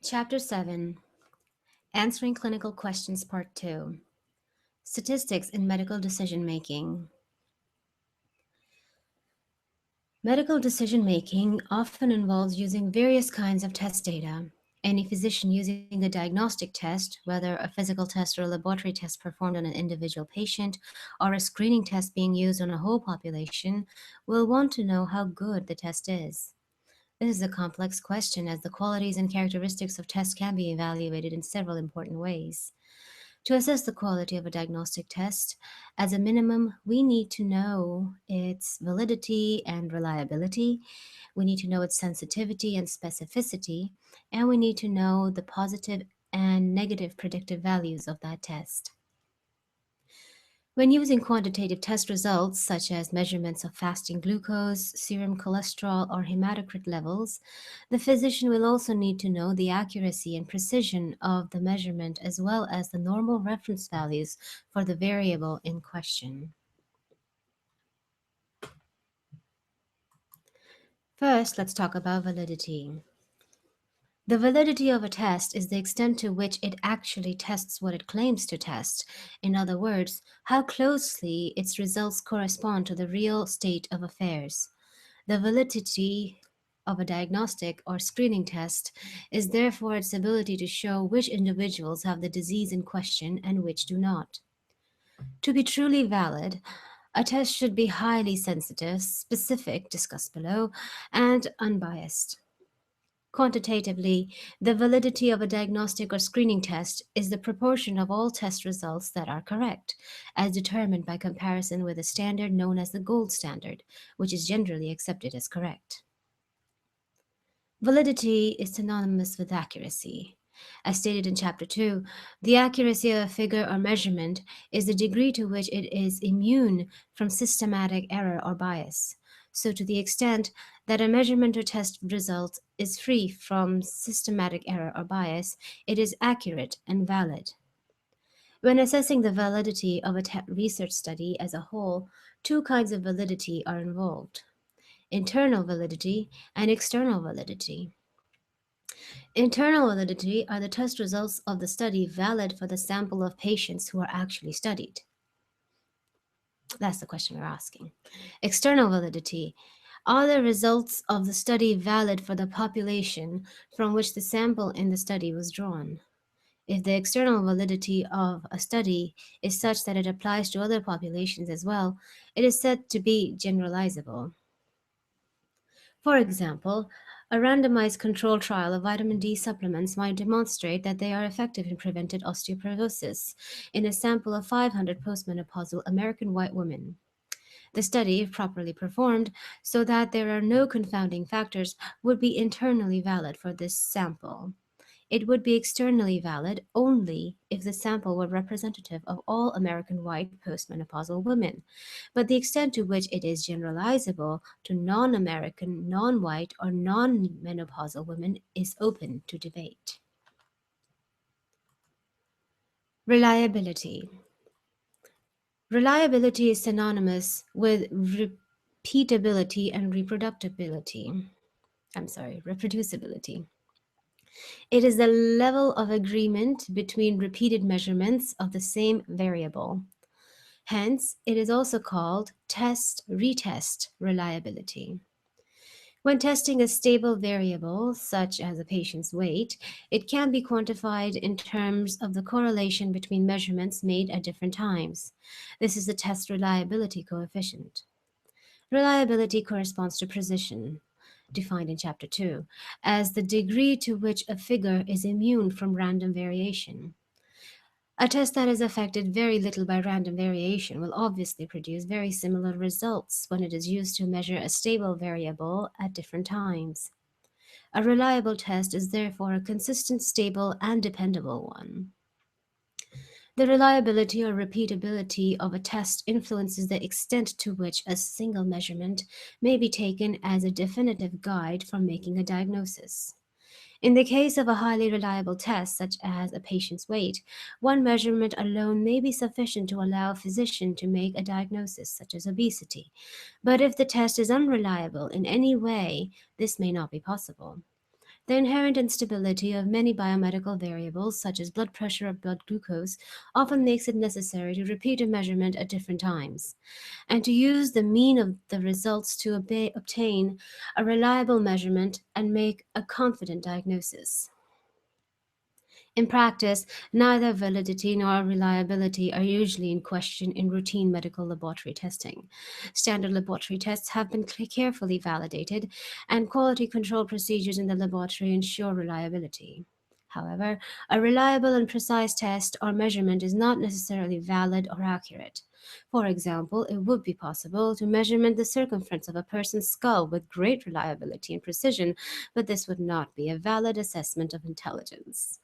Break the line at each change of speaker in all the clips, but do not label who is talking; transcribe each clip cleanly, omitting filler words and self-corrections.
Chapter 7, Answering Clinical Questions, Part 2, Statistics in Medical Decision Making. Medical decision making often involves using various kinds of test data. Any physician using a diagnostic test, whether a physical test or a laboratory test performed on an individual patient, or a screening test being used on a whole population, will want to know how good the test is. This is a complex question as the qualities and characteristics of tests can be evaluated in several important ways. To assess the quality of a diagnostic test, as a minimum, we need to know its validity and reliability, we need to know its sensitivity and specificity, and we need to know the positive and negative predictive values of that test. When using quantitative test results, such as measurements of fasting glucose, serum cholesterol, or hematocrit levels, the physician will also need to know the accuracy and precision of the measurement as well as the normal reference values for the variable in question. First, let's talk about validity. The validity of a test is the extent to which it actually tests what it claims to test. In other words, how closely its results correspond to the real state of affairs. The validity of a diagnostic or screening test is therefore its ability to show which individuals have the disease in question and which do not. To be truly valid, a test should be highly sensitive, specific, discussed below, and unbiased. Quantitatively, the validity of a diagnostic or screening test is the proportion of all test results that are correct, as determined by comparison with a standard known as the gold standard, which is generally accepted as correct. Validity is synonymous with accuracy. As stated in Chapter 2, the accuracy of a figure or measurement is the degree to which it is immune from systematic error or bias. So, to the extent that a measurement or test result is free from systematic error or bias, it is accurate and valid. When assessing the validity of a research study as a whole, two kinds of validity are involved: internal validity and external validity. Internal validity are the test results of the study valid for the sample of patients who are actually studied? That's the question we're asking. External validity are the results of the study valid for the population from which the sample in the study was drawn? If the external validity of a study is such that it applies to other populations as well, it is said to be generalizable. For example, a randomized control trial of vitamin D supplements might demonstrate that they are effective in preventing osteoporosis in a sample of 500 postmenopausal American white women. The study, if properly performed, so that there are no confounding factors, would be internally valid for this sample. It would be externally valid only if the sample were representative of all American white postmenopausal women, but the extent to which it is generalizable to non American, non white, or non menopausal women is open to debate. Reliability. Reliability is synonymous with repeatability and reproducibility. Reproducibility. It is the level of agreement between repeated measurements of the same variable. Hence, it is also called test-retest reliability. When testing a stable variable, such as a patient's weight, it can be quantified in terms of the correlation between measurements made at different times. This is the test reliability coefficient. Reliability corresponds to precision, defined in Chapter 2, as the degree to which a figure is immune from random variation. A test that is affected very little by random variation will obviously produce very similar results when it is used to measure a stable variable at different times. A reliable test is therefore a consistent, stable, and dependable one. The reliability or repeatability of a test influences the extent to which a single measurement may be taken as a definitive guide for making a diagnosis. In the case of a highly reliable test, such as a patient's weight, one measurement alone may be sufficient to allow a physician to make a diagnosis, such as obesity. But if the test is unreliable in any way, this may not be possible. The inherent instability of many biomedical variables, such as blood pressure or blood glucose, often makes it necessary to repeat a measurement at different times, and to use the mean of the results to obtain a reliable measurement and make a confident diagnosis. In practice, neither validity nor reliability are usually in question in routine medical laboratory testing. Standard laboratory tests have been carefully validated, and quality control procedures in the laboratory ensure reliability. However, a reliable and precise test or measurement is not necessarily valid or accurate. For example, it would be possible to measurement the circumference of a person's skull with great reliability and precision, but this would not be a valid assessment of intelligence.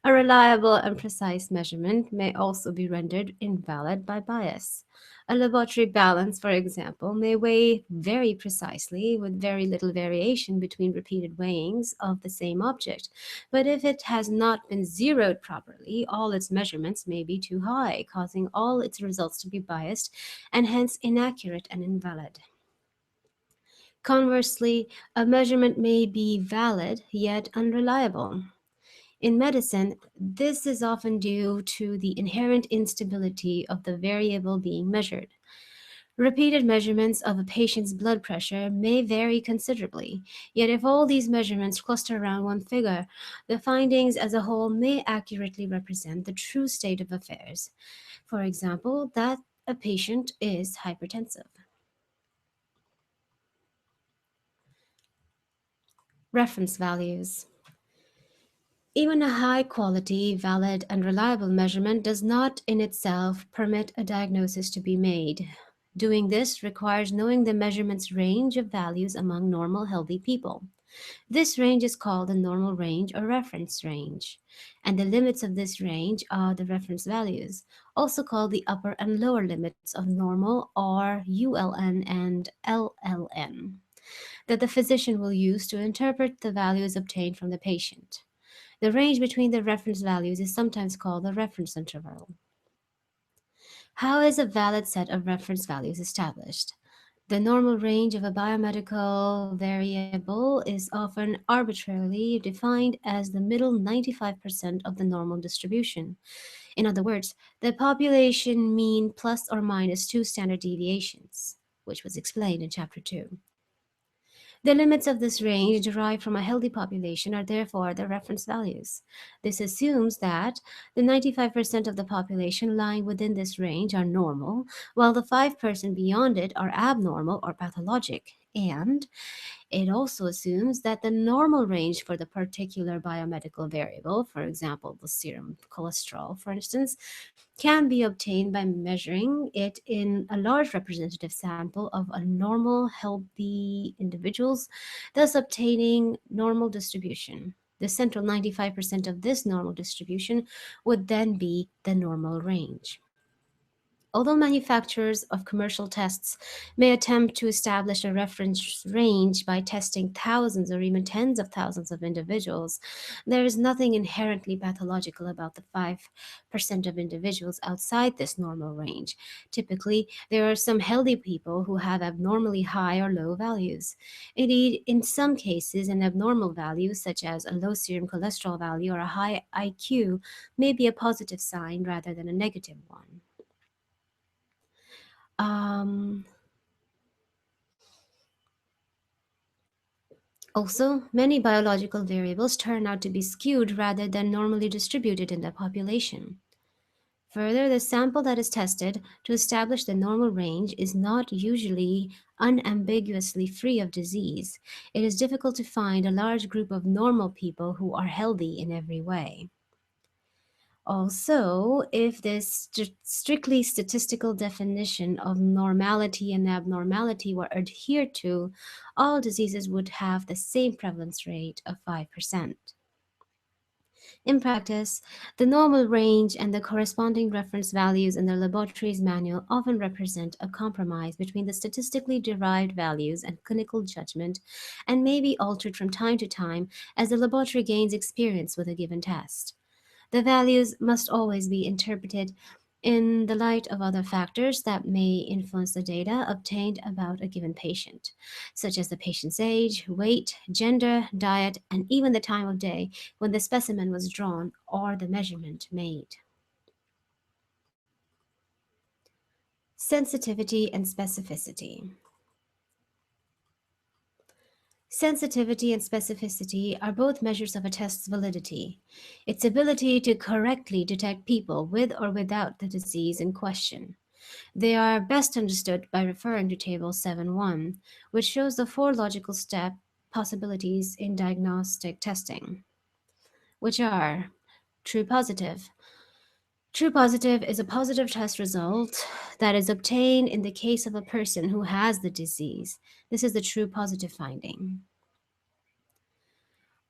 A reliable and precise measurement may also be rendered invalid by bias. A laboratory balance, for example, may weigh very precisely with very little variation between repeated weighings of the same object, but if it has not been zeroed properly, all its measurements may be too high, causing all its results to be biased and hence inaccurate and invalid. Conversely, a measurement may be valid yet unreliable. In medicine, this is often due to the inherent instability of the variable being measured. Repeated measurements of a patient's blood pressure may vary considerably, yet, if all these measurements cluster around one figure, the findings as a whole may accurately represent the true state of affairs. For example, that a patient is hypertensive. Reference values. Even a high quality, valid, and reliable measurement does not in itself permit a diagnosis to be made. Doing this requires knowing the measurement's range of values among normal, healthy people. This range is called the normal range or reference range, and the limits of this range are the reference values, also called the upper and lower limits of normal or ULN and LLN, that the physician will use to interpret the values obtained from the patient. The range between the reference values is sometimes called the reference interval. How is a valid set of reference values established? The normal range of a biomedical variable is often arbitrarily defined as the middle 95% of the normal distribution. In other words, the population mean plus or minus two standard deviations, which was explained in Chapter 2. The limits of this range derived from a healthy population are therefore the reference values. This assumes that the 95% of the population lying within this range are normal, while the 5% beyond it are abnormal or pathologic. And it also assumes that the normal range for the particular biomedical variable, for example, the serum cholesterol, for instance, can be obtained by measuring it in a large representative sample of a normal, healthy individuals, thus obtaining normal distribution. The central 95% of this normal distribution would then be the normal range. Although manufacturers of commercial tests may attempt to establish a reference range by testing thousands or even tens of thousands of individuals, there is nothing inherently pathological about the 5% of individuals outside this normal range. Typically, there are some healthy people who have abnormally high or low values. Indeed, in some cases, an abnormal value, such as a low serum cholesterol value or a high IQ, may be a positive sign rather than a negative one. Um, Also, many biological variables turn out to be skewed rather than normally distributed in the population. Further, the sample that is tested to establish the normal range is not usually unambiguously free of disease. It is difficult to find a large group of normal people who are healthy in every way. Also, if this strictly statistical definition of normality and abnormality were adhered to, all diseases would have the same prevalence rate of 5%. In practice, the normal range and the corresponding reference values in the laboratory's manual often represent a compromise between the statistically derived values and clinical judgment and may be altered from time to time as the laboratory gains experience with a given test. The values must always be interpreted in the light of other factors that may influence the data obtained about a given patient, such as the patient's age, weight, gender, diet, and even the time of day when the specimen was drawn or the measurement made. Sensitivity and specificity. Sensitivity and specificity are both measures of a test's validity, its ability to correctly detect people with or without the disease in question. They are best understood by referring to Table 7.1, which shows the four logical step possibilities in diagnostic testing, which are true positive. True positive is a positive test result that is obtained in the case of a person who has the disease. This is the true positive finding.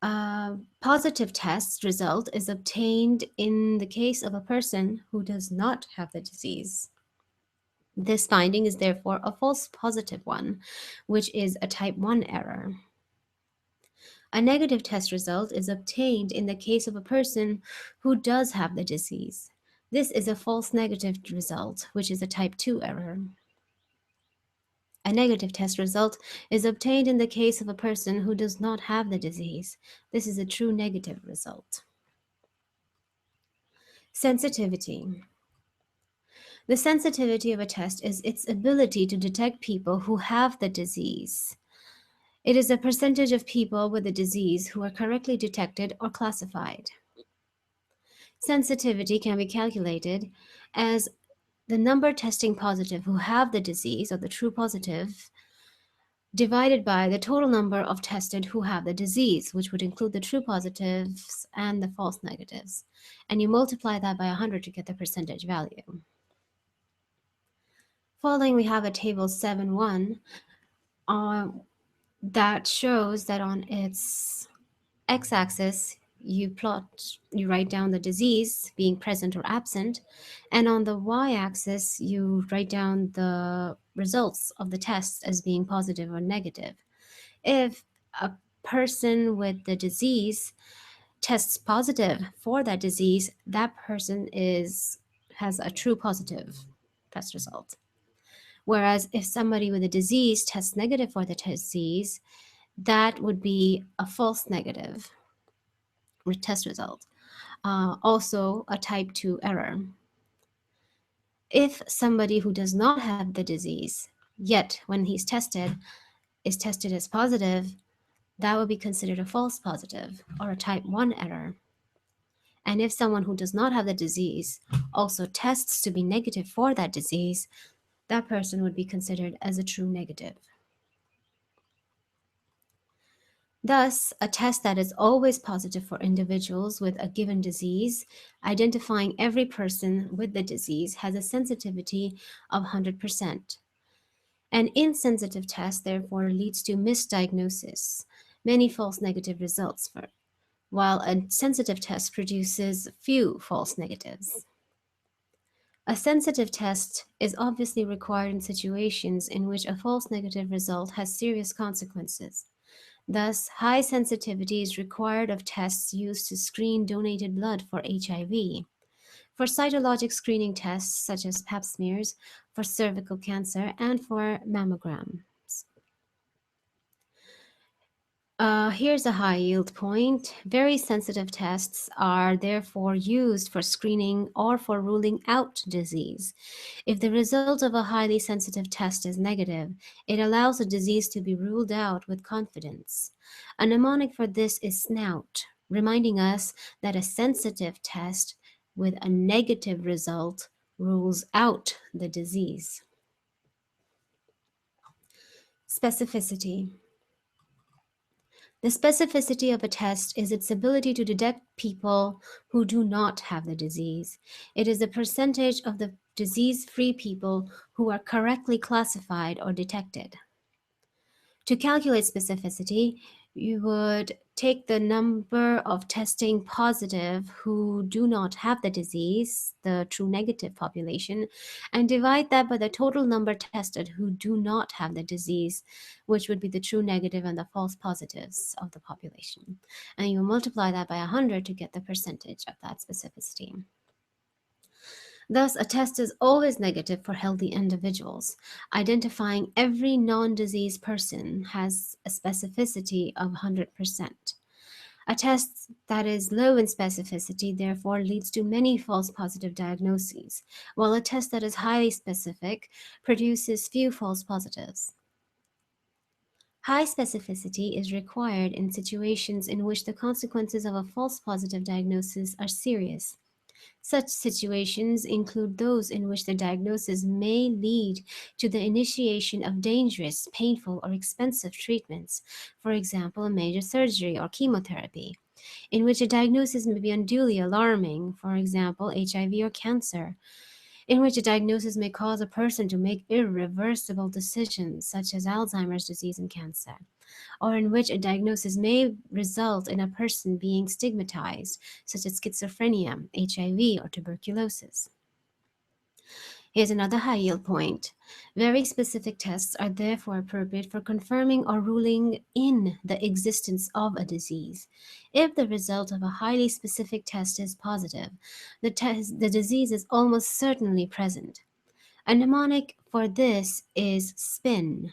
A positive test result is obtained in the case of a person who does not have the disease. This finding is therefore a false positive one, which is a type 1 error. A negative test result is obtained in the case of a person who does have the disease. This is a false negative result, which is a type 2 error. A negative test result is obtained in the case of a person who does not have the disease. This is a true negative result. Sensitivity. The sensitivity of a test is its ability to detect people who have the disease. It is a percentage of people with the disease who are correctly detected or classified. Sensitivity can be calculated as the number testing positive who have the disease, or the true positive, divided by the total number of tested who have the disease, which would include the true positives and the false negatives. And you multiply that by 100 to get the percentage value. Following, we have a table 7.1 that shows that on its x-axis, you write down the disease being present or absent, and on the y-axis, you write down the results of the test as being positive or negative. If a person with the disease tests positive for that disease, that person has a true positive test result. Whereas if somebody with a disease tests negative for the disease, that would be a false negative test result. Also, a type 2 error. If somebody who does not have the disease, yet when he's tested, is tested as positive, that would be considered a false positive or a type 1 error. And if someone who does not have the disease also tests to be negative for that disease, that person would be considered as a true negative. Thus, a test that is always positive for individuals with a given disease, identifying every person with the disease, has a sensitivity of 100%. An insensitive test, therefore, leads to misdiagnosis, many false negative results, while a sensitive test produces few false negatives. A sensitive test is obviously required in situations in which a false negative result has serious consequences. Thus, high sensitivity is required of tests used to screen donated blood for HIV, for cytologic screening tests such as pap smears, for cervical cancer, and for mammograms. Here's a high yield point. Very sensitive tests are therefore used for screening or for ruling out disease. If the result of a highly sensitive test is negative, it allows a disease to be ruled out with confidence. A mnemonic for this is SNOUT, reminding us that a sensitive test with a negative result rules out the disease. Specificity. The specificity of a test is its ability to detect people who do not have the disease. It is the percentage of the disease-free people who are correctly classified or detected. To calculate specificity, you would take the number of testing positive who do not have the disease, the true negative population, and divide that by the total number tested who do not have the disease, which would be the true negative and the false positives of the population. And you multiply that by 100 to get the percentage of that specificity. Thus, a test is always negative for healthy individuals. Identifying every non disease person has a specificity of 100%. A test that is low in specificity therefore leads to many false positive diagnoses, while a test that is highly specific produces few false positives. High specificity is required in situations in which the consequences of a false positive diagnosis are serious. Such situations include those in which the diagnosis may lead to the initiation of dangerous, painful, or expensive treatments, for example, a major surgery or chemotherapy, in which a diagnosis may be unduly alarming, for example, HIV or cancer, in which a diagnosis may cause a person to make irreversible decisions, such as Alzheimer's disease and cancer, or in which a diagnosis may result in a person being stigmatized, such as schizophrenia, HIV, or tuberculosis. Here's another high yield point. Very specific tests are therefore appropriate for confirming or ruling in the existence of a disease. If the result of a highly specific test is positive, the disease is almost certainly present. A mnemonic for this is SPIN,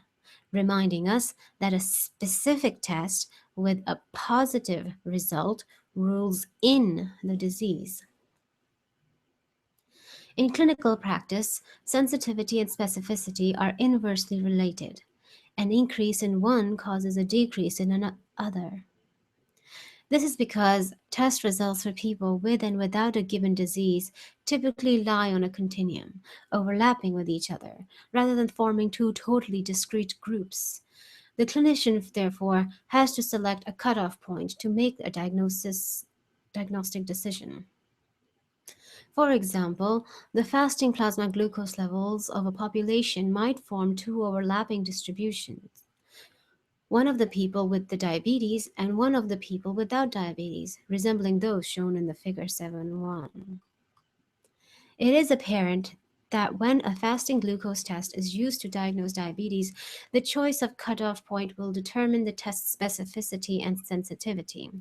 reminding us that a specific test with a positive result rules in the disease. In clinical practice, sensitivity and specificity are inversely related. An increase in one causes a decrease in another. This is because test results for people with and without a given disease typically lie on a continuum, overlapping with each other, rather than forming two totally discrete groups. The clinician, therefore, has to select a cutoff point to make a diagnostic decision. For example, the fasting plasma glucose levels of a population might form two overlapping distributions, one of the people with the diabetes and one of the people without diabetes, resembling those shown in the figure 7.1. It is apparent that when a fasting glucose test is used to diagnose diabetes, the choice of cutoff point will determine the test's specificity and sensitivity.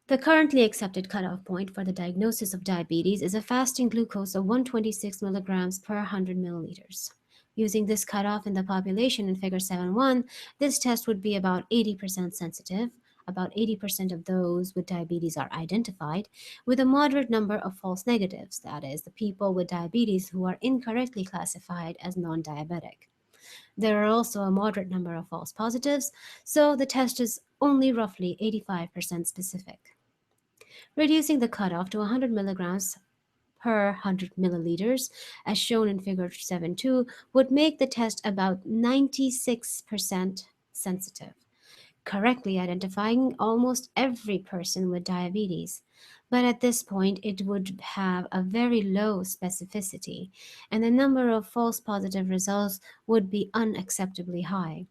The currently accepted cutoff point for the diagnosis of diabetes is a fasting glucose of 126 milligrams per 100 milliliters. Using this cutoff in the population in figure 7.1, this test would be about 80% sensitive. About 80% of those with diabetes are identified, with a moderate number of false negatives, that is, the people with diabetes who are incorrectly classified as non diabetic. There are also a moderate number of false positives, so the test is only roughly 85% specific. Reducing the cutoff to 100 milligrams per 100 milliliters, as shown in figure 7.2, would make the test about 96% sensitive, correctly identifying almost every person with diabetes. But at this point, it would have a very low specificity, and the number of false positive results would be unacceptably high.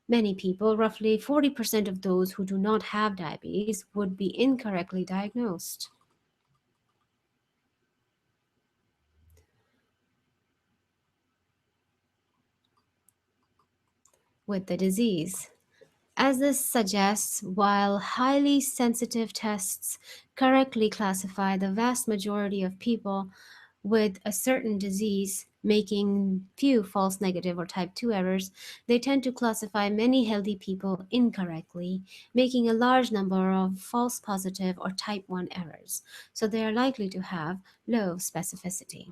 Many people, roughly 40% of those who do not have diabetes, would be incorrectly diagnosed with the disease. As this suggests, while highly sensitive tests correctly classify the vast majority of people with a certain disease, making few false negative or type 2 errors, they tend to classify many healthy people incorrectly, making a large number of false positive or type 1 errors. So they are likely to have low specificity.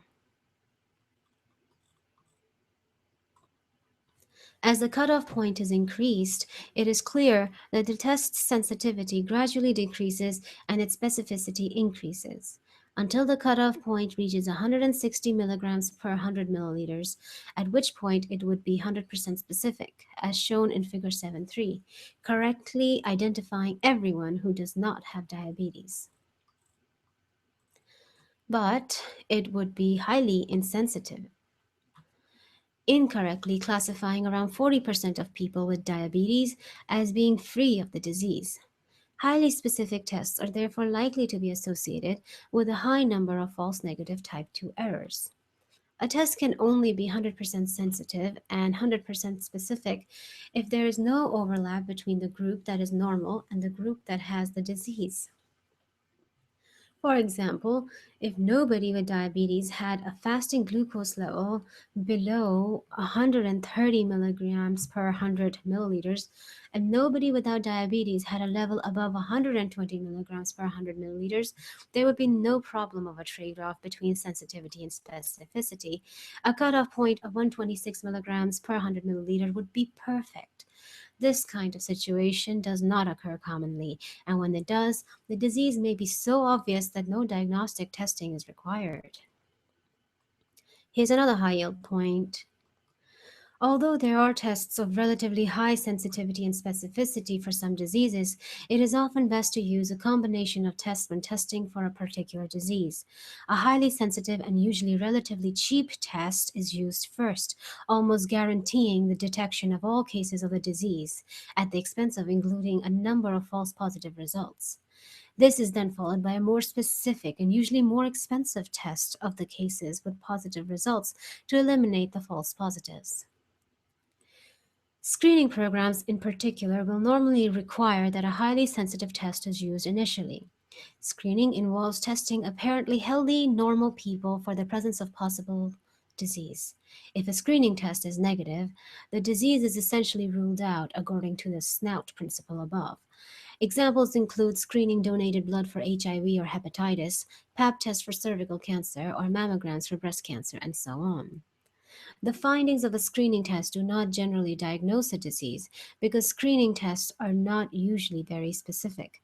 As the cutoff point is increased, it is clear that the test's sensitivity gradually decreases and its specificity increases until the cutoff point reaches 160 milligrams per 100 milliliters, at which point it would be 100% specific, as shown in figure 7.3, correctly identifying everyone who does not have diabetes. But it would be highly insensitive, incorrectly classifying around 40% of people with diabetes as being free of the disease. Highly specific tests are therefore likely to be associated with a high number of false negative type 2 errors. A test can only be 100% sensitive and 100% specific if there is no overlap between the group that is normal and the group that has the disease. For example, if nobody with diabetes had a fasting glucose level below 130 milligrams per 100 milliliters, and nobody without diabetes had a level above 120 milligrams per 100 milliliters, there would be no problem of a trade off between sensitivity and specificity. A cutoff point of 126 milligrams per 100 milliliter would be perfect. This kind of situation does not occur commonly, and when it does, the disease may be so obvious that no diagnostic testing is required. Here's another high yield point. Although there are tests of relatively high sensitivity and specificity for some diseases, it is often best to use a combination of tests when testing for a particular disease. A highly sensitive and usually relatively cheap test is used first, almost guaranteeing the detection of all cases of the disease, at the expense of including a number of false positive results. This is then followed by a more specific and usually more expensive test of the cases with positive results to eliminate the false positives. Screening programs, in particular, will normally require that a highly sensitive test is used initially. Screening involves testing apparently healthy, normal people for the presence of possible disease. If a screening test is negative, the disease is essentially ruled out according to the SNOUT principle above. Examples include screening donated blood for HIV or hepatitis, pap tests for cervical cancer, or mammograms for breast cancer, and so on. The findings of a screening test do not generally diagnose a disease because screening tests are not usually very specific.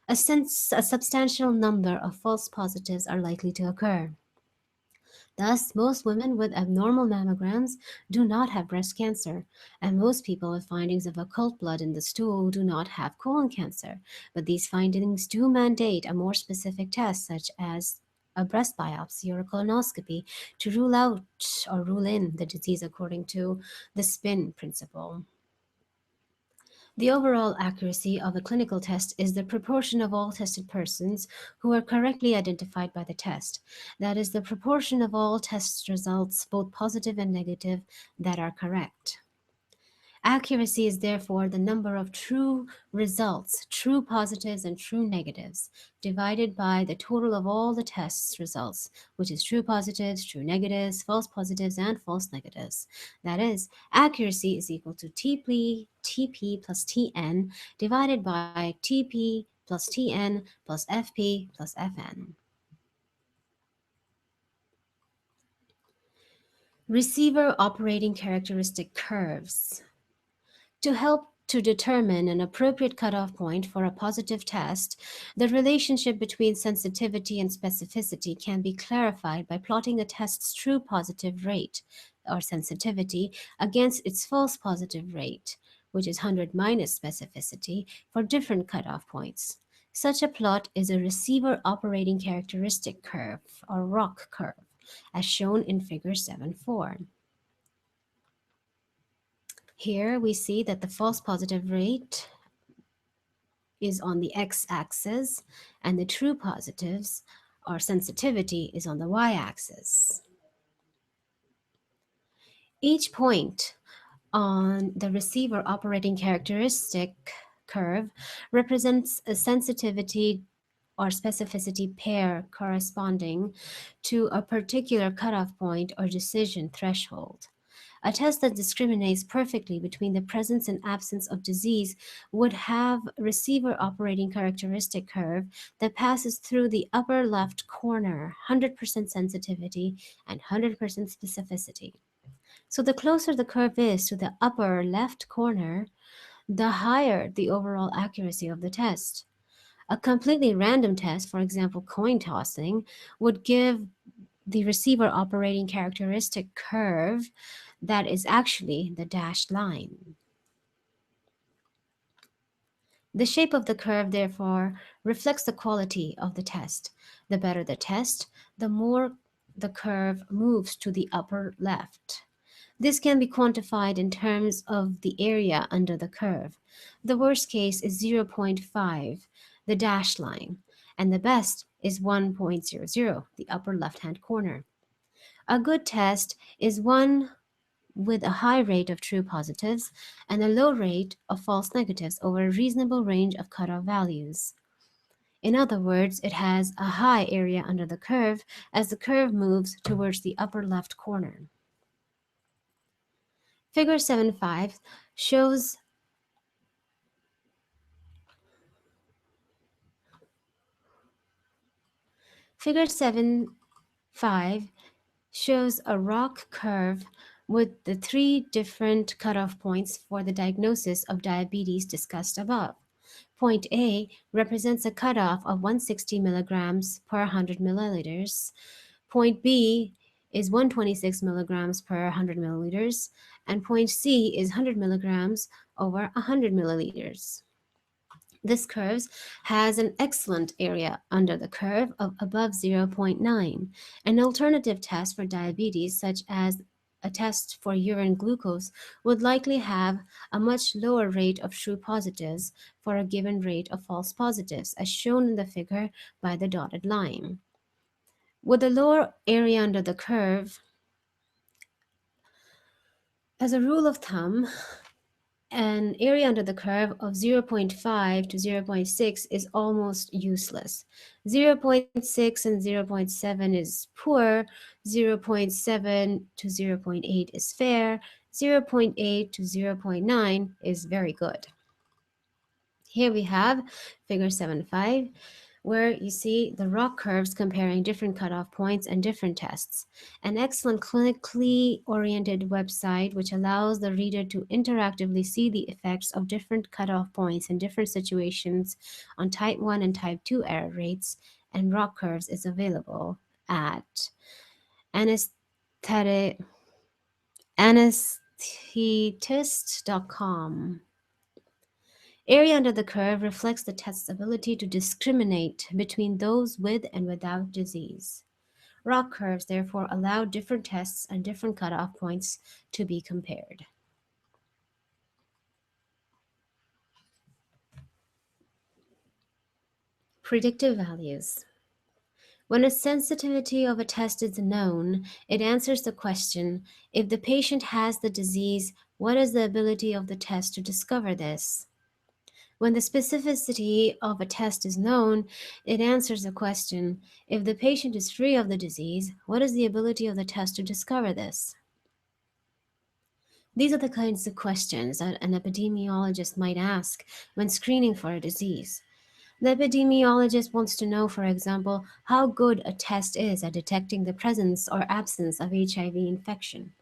A substantial number of false positives are likely to occur. Thus, most women with abnormal mammograms do not have breast cancer, and most people with findings of occult blood in the stool do not have colon cancer. But these findings do mandate a more specific test, such as a breast biopsy or a colonoscopy, to rule out or rule in the disease according to the spin principle. The overall accuracy of a clinical test is the proportion of all tested persons who are correctly identified by the test. That is, the proportion of all test results, both positive and negative, that are correct. Accuracy is therefore the number of true results, true positives and true negatives, divided by the total of all the test's results, which is true positives, true negatives, false positives, and false negatives. That is, accuracy is equal to TP plus TN divided by TP plus TN plus FP plus FN. Receiver operating characteristic curves. To help to determine an appropriate cutoff point for a positive test, the relationship between sensitivity and specificity can be clarified by plotting a test's true positive rate or sensitivity against its false positive rate, which is 100 minus specificity, for different cutoff points. Such a plot is a receiver operating characteristic curve or ROC curve, as shown in figure 7.4. Here we see that the false positive rate is on the x-axis and the true positives or sensitivity is on the y-axis. Each point on the receiver operating characteristic curve represents a sensitivity or specificity pair corresponding to a particular cutoff point or decision threshold. A test that discriminates perfectly between the presence and absence of disease would have receiver operating characteristic curve that passes through the upper left corner, 100% sensitivity and 100% specificity. So the closer the curve is to the upper left corner, the higher the overall accuracy of the test. A completely random test, for example, coin tossing, would give the receiver operating characteristic curve that is actually the dashed line. The shape of the curve, therefore, reflects the quality of the test. The better the test, the more the curve moves to the upper left. This can be quantified in terms of the area under the curve. The worst case is zero point 0.5, the dashed line, and the best is 1.00, the upper left-hand corner. A good test is one with a high rate of true positives and a low rate of false negatives over a reasonable range of cutoff values. In other words, it has a high area under the curve as the curve moves towards the upper left corner. Figure 7.5 shows Figure 7.5 shows a ROC curve with the three different cutoff points for the diagnosis of diabetes discussed above. Point A represents a cutoff of 160 milligrams per 100 milliliters. Point B is 126 milligrams per 100 milliliters, and point C is 100 milligrams over 100 milliliters. This curve has an excellent area under the curve of above zero point 0.9. An alternative test for diabetes, such as a test for urine glucose, would likely have a much lower rate of true positives for a given rate of false positives, as shown in the figure by the dotted line. With the lower area under the curve, as a rule of thumb, an area under the curve of 0.5 to 0.6 is almost useless. 0.6 and 0.7 is poor, 0.7 to 0.8 is fair, 0.8 to 0.9 is very good. Here we have figure 7.5, where you see the ROC curves comparing different cutoff points and different tests. An excellent clinically oriented website which allows the reader to interactively see the effects of different cutoff points in different situations on type 1 and type 2 error rates and ROC curves is available at anesthetist.com. Area under the curve reflects the test's ability to discriminate between those with and without disease. ROC curves therefore allow different tests and different cutoff points to be compared. Predictive values. When a sensitivity of a test is known, it answers the question, if the patient has the disease, what is the ability of the test to discover this? When the specificity of a test is known, it answers the question, if the patient is free of the disease, what is the ability of the test to discover this? These are the kinds of questions that an epidemiologist might ask when screening for a disease. The epidemiologist wants to know, for example, how good a test is at detecting the presence or absence of HIV infection,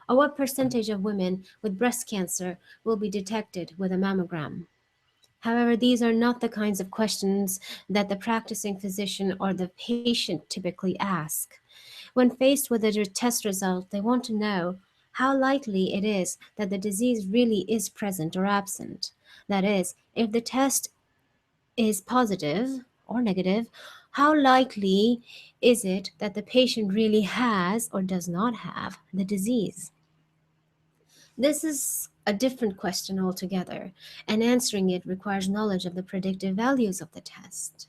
or what percentage of women with breast cancer will be detected with a mammogram. However, these are not the kinds of questions that the practicing physician or the patient typically ask. When faced with a test result, they want to know how likely it is that the disease really is present or absent. That is, if the test is positive or negative, how likely is it that the patient really has or does not have the disease? This is a different question altogether, and answering it requires knowledge of the predictive values of the test.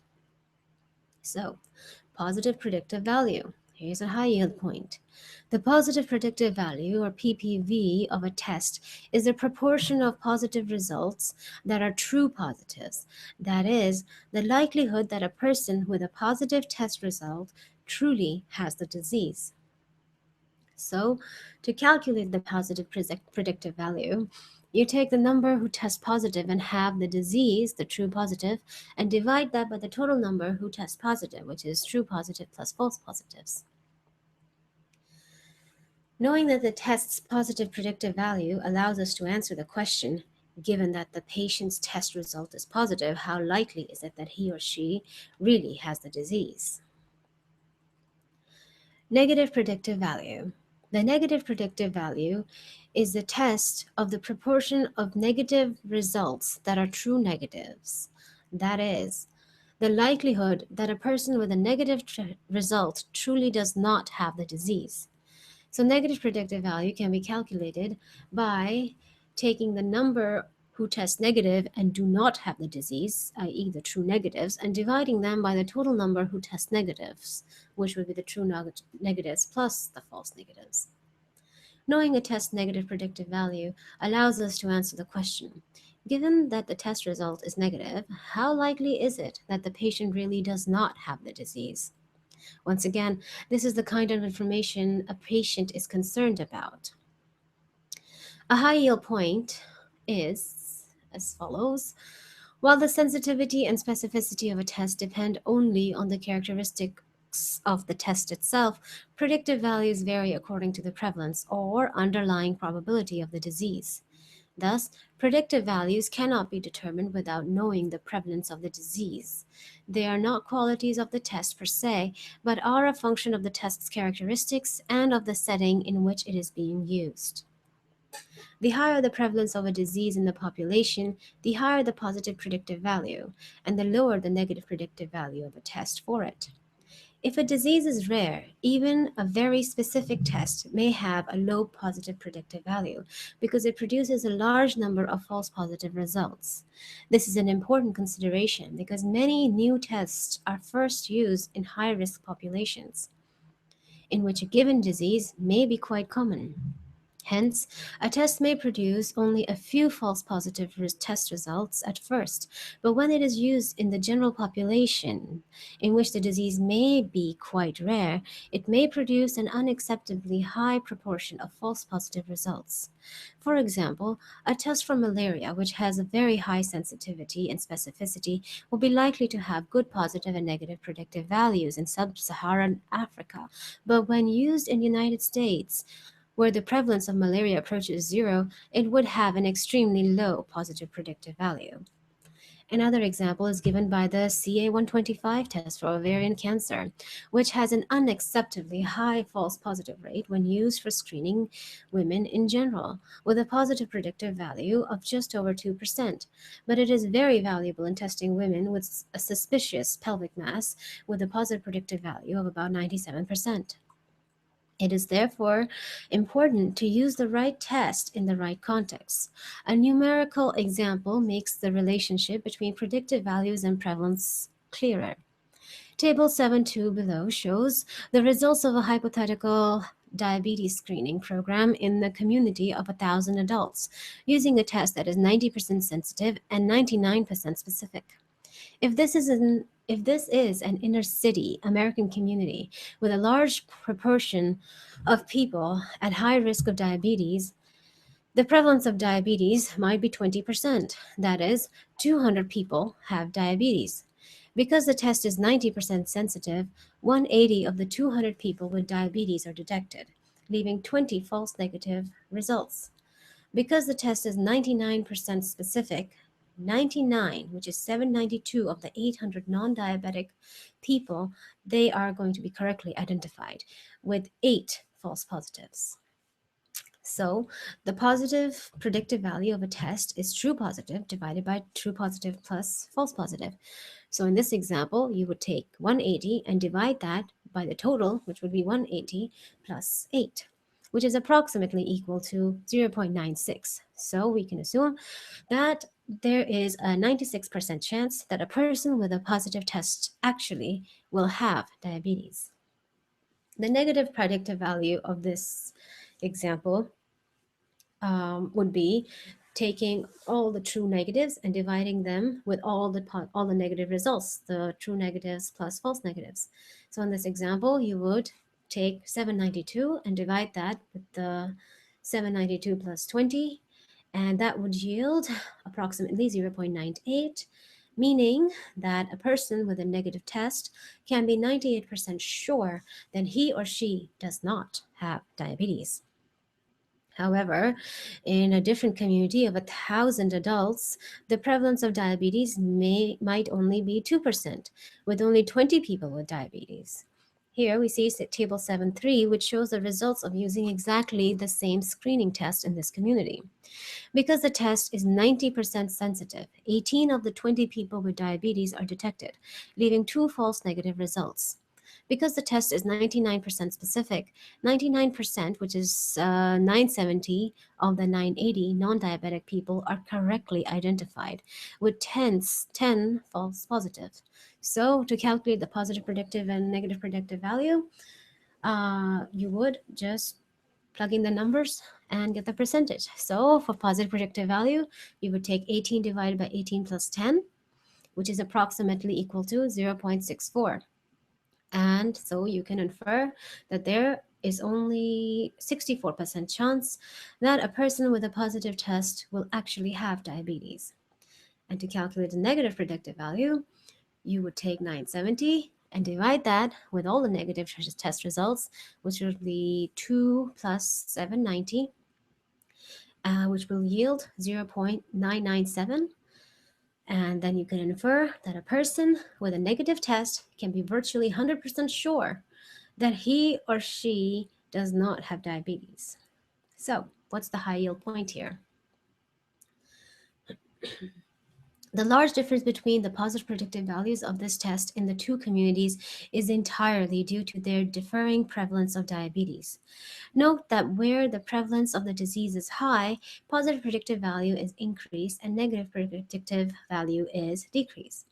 So, positive predictive value. Here's a high yield point. The positive predictive value, or PPV, of a test is the proportion of positive results that are true positives. That is, the likelihood that a person with a positive test result truly has the disease. So, to calculate the positive predictive value, you take the number who test positive and have the disease, the true positive, and divide that by the total number who test positive, which is true positive plus false positives. Knowing that the test's positive predictive value allows us to answer the question, given that the patient's test result is positive, how likely is it that he or she really has the disease? Negative predictive value. The negative predictive value is the test of the proportion of negative results that are true negatives. That is, the likelihood that a person with a negative result truly does not have the disease. So, negative predictive value can be calculated by taking the number who test negative and do not have the disease, i.e., the true negatives, and dividing them by the total number who test negatives, which would be the true negatives plus the false negatives. Knowing a test's negative predictive value allows us to answer the question, Given that the test result is negative, how likely is it that the patient really does not have the disease? Once again, this is the kind of information a patient is concerned about. A high yield point is as follows. While the sensitivity and specificity of a test depend only on the characteristics of the test itself, predictive values vary according to the prevalence or underlying probability of the disease. Thus, predictive values cannot be determined without knowing the prevalence of the disease. They are not qualities of the test per se, but are a function of the test's characteristics and of the setting in which it is being used. The higher the prevalence of a disease in the population, the higher the positive predictive value, and the lower the negative predictive value of a test for it. If a disease is rare, even a very specific test may have a low positive predictive value because it produces a large number of false positive results. This is an important consideration because many new tests are first used in high risk populations, in which a given disease may be quite common. Hence, a test may produce only a few false positive test results at first, but when it is used in the general population, in which the disease may be quite rare, it may produce an unacceptably high proportion of false positive results. For example, a test for malaria, which has a very high sensitivity and specificity, will be likely to have good positive and negative predictive values in sub-Saharan Africa, but when used in the United States, where the prevalence of malaria approaches zero, it would have an extremely low positive predictive value. Another example is given by the CA125 test for ovarian cancer, which has an unacceptably high false positive rate when used for screening women in general, with a positive predictive value of just over 2%. But it is very valuable in testing women with a suspicious pelvic mass, with a positive predictive value of about 97%. It is therefore important to use the right test in the right context. A numerical example makes the relationship between predictive values and prevalence clearer. Table 7.2 below shows the results of a hypothetical diabetes screening program in the community of 1,000 adults using a test that is 90% sensitive and 99% specific. If this is an inner city American community with a large proportion of people at high risk of diabetes, the prevalence of diabetes might be 20%. That is, 200 people have diabetes. Because the test is 90% sensitive, 180 of the 200 people with diabetes are detected, leaving 20 false negative results. Because the test is 99% specific, 99, which is 792 of the 800 non diabetic people, they are going to be correctly identified with 8 false positives. So, the positive predictive value of a test is true positive divided by true positive plus false positive. So, in this example, you would take 180 and divide that by the total, which would be 180 plus 8, which is approximately equal to 0.96. So, we can assume that there is a 96% chance that a person with a positive test actually will have diabetes. The negative predictive value of this example would be taking all the true negatives and dividing them with all the negative results, the true negatives plus false negatives. So in this example, you would take 792 and divide that with the 792 plus 20, and that would yield approximately 0.98, meaning that a person with a negative test can be 98% sure that he or she does not have diabetes. However, in a different community of 1,000 adults, the prevalence of diabetes might only be 2%, with only 20 people with diabetes. Here we see table 7.3, which shows the results of using exactly the same screening test in this community. Because the test is 90% sensitive, 18 of the 20 people with diabetes are detected, leaving two false negative results. Because the test is 99% specific, 99%, which is 970 of the 980 non diabetic people, are correctly identified, with 10 false positive. So, to calculate the positive predictive and negative predictive value, you would just plug in the numbers and get the percentage. So for positive predictive value, you would take 18 divided by 18 plus 10, which is approximately equal to 0.64. And so you can infer that there is only 64% chance that a person with a positive test will actually have diabetes. And to calculate the negative predictive value, you would take 970 and divide that with all the negative test results, which would be 2 plus 790, which will yield 0.997. And then you can infer that a person with a negative test can be virtually 100% sure that he or she does not have diabetes. So, what's the high yield point here? The large difference between the positive predictive values of this test in the two communities is entirely due to their differing prevalence of diabetes. Note that where the prevalence of the disease is high, positive predictive value is increased and negative predictive value is decreased.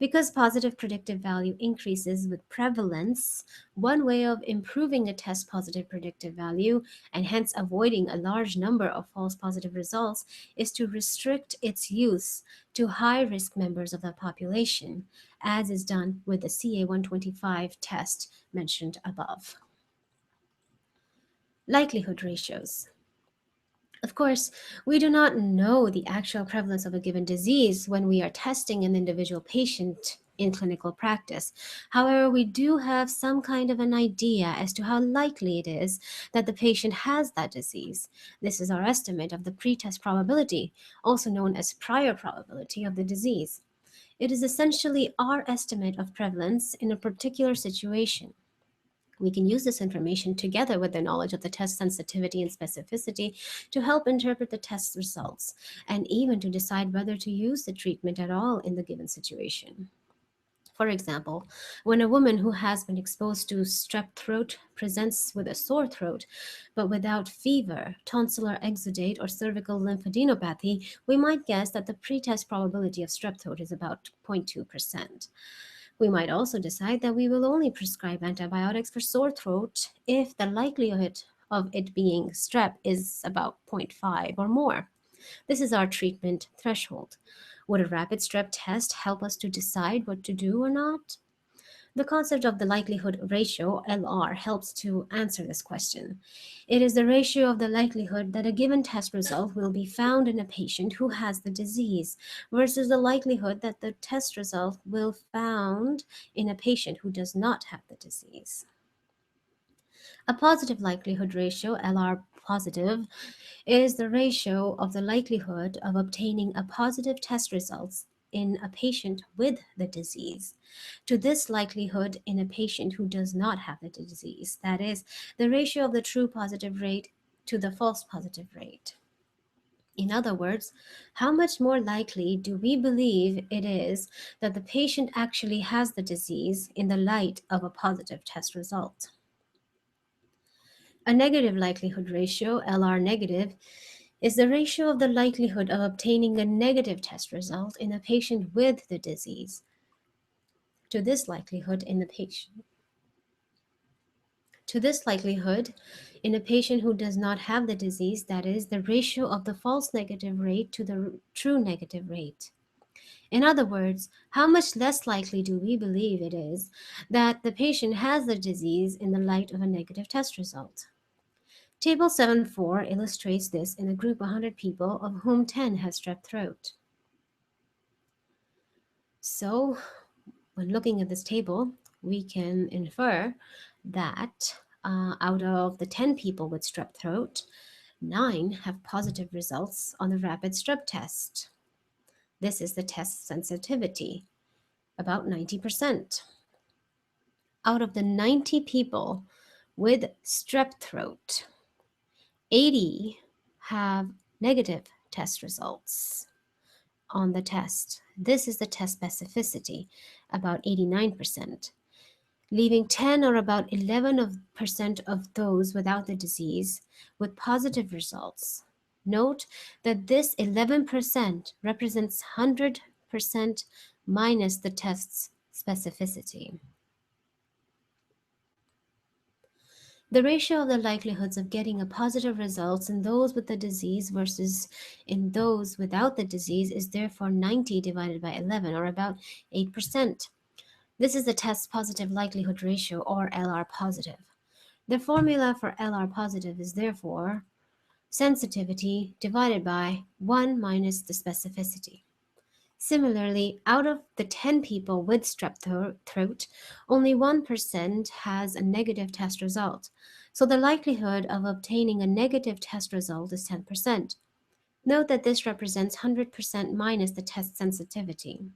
Because positive predictive value increases with prevalence, one way of improving a test positive predictive value and hence avoiding a large number of false positive results is to restrict its use to high risk members of the population, as is done with the CA125 test mentioned above. Likelihood ratios. Of course, we do not know the actual prevalence of a given disease when we are testing an individual patient in clinical practice. However, we do have some kind of an idea as to how likely it is that the patient has that disease. This is our estimate of the pretest probability, also known as prior probability of the disease. It is essentially our estimate of prevalence in a particular situation. We can use this information together with the knowledge of the test sensitivity and specificity to help interpret the test results and even to decide whether to use the treatment at all in the given situation. For example, when a woman who has been exposed to strep throat presents with a sore throat, but without fever, tonsillar exudate, or cervical lymphadenopathy, we might guess that the pretest probability of strep throat is about 0.2%. We might also decide that we will only prescribe antibiotics for sore throat if the likelihood of it being strep is about zero point 0.5 or more. This is our treatment threshold. Would a rapid strep test help us to decide what to do or not? The concept of the likelihood ratio, LR, helps to answer this question. It is the ratio of the likelihood that a given test result will be found in a patient who has the disease versus the likelihood that the test result will found in a patient who does not have the disease. A positive likelihood ratio, LR positive, is the ratio of the likelihood of obtaining a positive test results in a patient with the disease to this likelihood in a patient who does not have the disease. That is, the ratio of the true positive rate to the false positive rate. In other words, how much more likely do we believe it is that the patient actually has the disease in the light of a positive test result? A negative likelihood ratio, LR negative, is the ratio of the likelihood of obtaining a negative test result in a patient with the disease to this likelihood in the patient. To this likelihood in a patient who does not have the disease, that is, the ratio of the false negative rate to the true negative rate. In other words, how much less likely do we believe it is that the patient has the disease in the light of a negative test result? Table 7.4 illustrates this in a group of 100 people, of whom 10 have strep throat. So, when looking at this table, we can infer that out of the 10 people with strep throat, 9 have positive results on the rapid strep test. This is the test sensitivity, about 90%. Out of the 90 people with strep throat, 80 have negative test results on the test. This is the test specificity, about 89%, leaving 10 or about 11% of those without the disease with positive results. Note that this 11% represents 100% minus the test's specificity. The ratio of the likelihoods of getting a positive result in those with the disease versus in those without the disease is therefore 90 divided by 11, or about 8%. This is the test positive likelihood ratio, or LR positive. The formula for LR positive is therefore sensitivity divided by 1 minus the specificity. Similarly, out of the 10 people with strep throat, only 1% has a negative test result. So the likelihood of obtaining a negative test result is 10%. Note that this represents 100% minus the test sensitivity.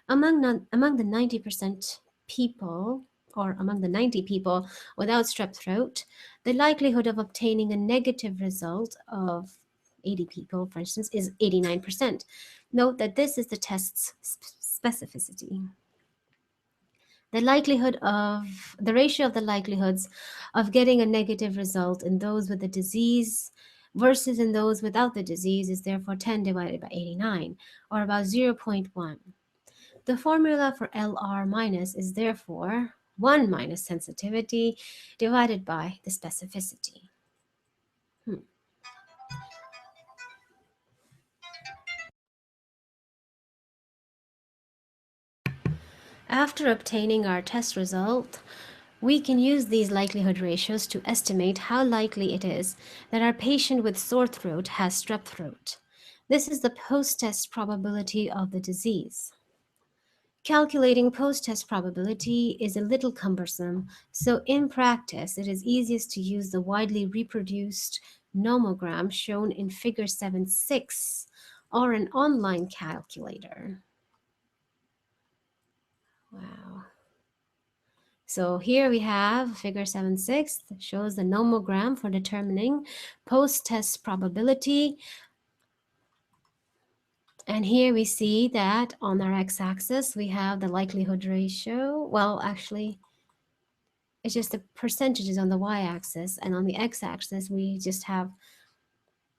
Among the 90% people, or among the 90 people without strep throat, the likelihood of obtaining a negative result of 80 people, for instance, is 89%. Note that this is the test's specificity. The ratio of the likelihoods of getting a negative result in those with the disease versus in those without the disease is therefore 10 divided by 89, or about 0.1. The formula for LR minus is therefore 1 minus sensitivity divided by the specificity. After obtaining our test result, we can use these likelihood ratios to estimate how likely it is that our patient with sore throat has strep throat. This is the post-test probability of the disease. Calculating post-test probability is a little cumbersome, so in practice, it is easiest to use the widely reproduced nomogram shown in Figure 7.6 or an online calculator. Wow. So here we have Figure 7.6 that shows the nomogram for determining post-test probability. And here we see that on our x-axis, we have the likelihood ratio. Well, actually, it's just the percentages on the y-axis, and on the x-axis we just have